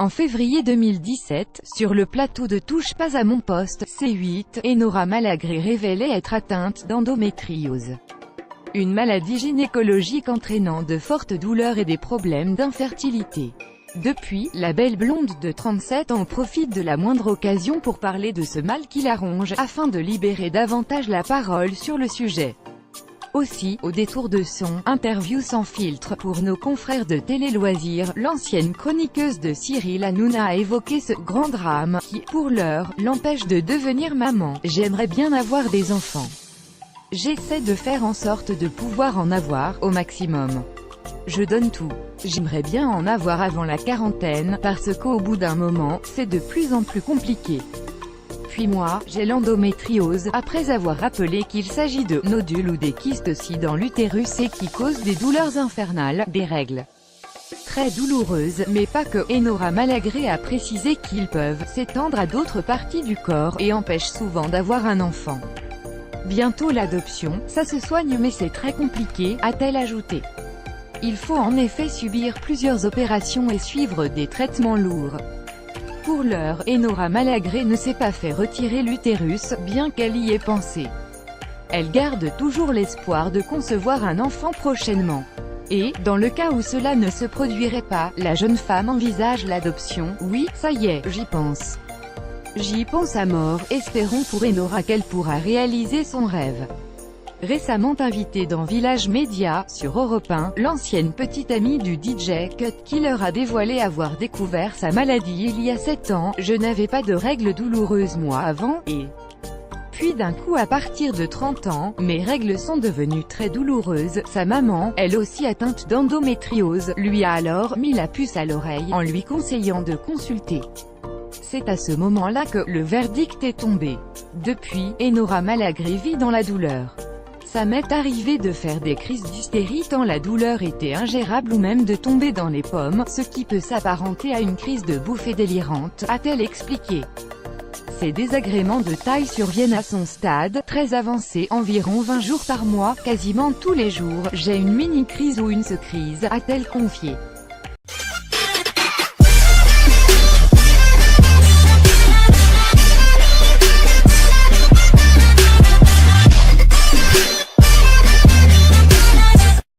En février 2017, sur le plateau de Touche pas à mon poste, C8, Enora Malagré révélait être atteinte d'endométriose. Une maladie gynécologique entraînant de fortes douleurs et des problèmes d'infertilité. Depuis, la belle blonde de 37 ans profite de la moindre occasion pour parler de ce mal qui la ronge, afin de libérer davantage la parole sur le sujet. Aussi, au détour de son « interview sans filtre » pour nos confrères de Télé Loisirs, l'ancienne chroniqueuse de Cyril Hanouna a évoqué ce « grand drame » qui, pour l'heure, l'empêche de devenir maman. « J'aimerais bien avoir des enfants. J'essaie de faire en sorte de pouvoir en avoir, au maximum. Je donne tout. J'aimerais bien en avoir avant la quarantaine, parce qu'au bout d'un moment, c'est de plus en plus compliqué. Puis moi, j'ai l'endométriose, après avoir rappelé qu'il s'agit de nodules ou des kystes dans l'utérus et qui causent des douleurs infernales, des règles très douloureuses, mais pas que. Enora Malagré a précisé qu'ils peuvent s'étendre à d'autres parties du corps et empêchent souvent d'avoir un enfant. Bientôt l'adoption, ça se soigne mais c'est très compliqué, a-t-elle ajouté. Il faut en effet subir plusieurs opérations et suivre des traitements lourds. Pour l'heure, Enora Malagré ne s'est pas fait retirer l'utérus, bien qu'elle y ait pensé. Elle garde toujours l'espoir de concevoir un enfant prochainement. Et, dans le cas où cela ne se produirait pas, la jeune femme envisage l'adoption. Oui, ça y est, j'y pense. J'y pense à mort. Espérons pour Enora qu'elle pourra réaliser son rêve. Récemment invitée dans Village Média, sur Europe 1, l'ancienne petite amie du DJ Cut Killer a dévoilé avoir découvert sa maladie il y a 7 ans. « Je n'avais pas de règles douloureuses moi avant, et puis d'un coup à partir de 30 ans, mes règles sont devenues très douloureuses. » Sa maman, elle aussi atteinte d'endométriose, lui a alors mis la puce à l'oreille, en lui conseillant de consulter. C'est à ce moment-là que le verdict est tombé. Depuis, Enora Malagré vit dans la douleur. Ça m'est arrivé de faire des crises d'hystérie tant la douleur était ingérable ou même de tomber dans les pommes, ce qui peut s'apparenter à une crise de bouffée délirante, a-t-elle expliqué. Ces désagréments de taille surviennent à son stade très avancé, environ 20 jours par mois, quasiment tous les jours. J'ai une mini-crise ou une crise, a-t-elle confié.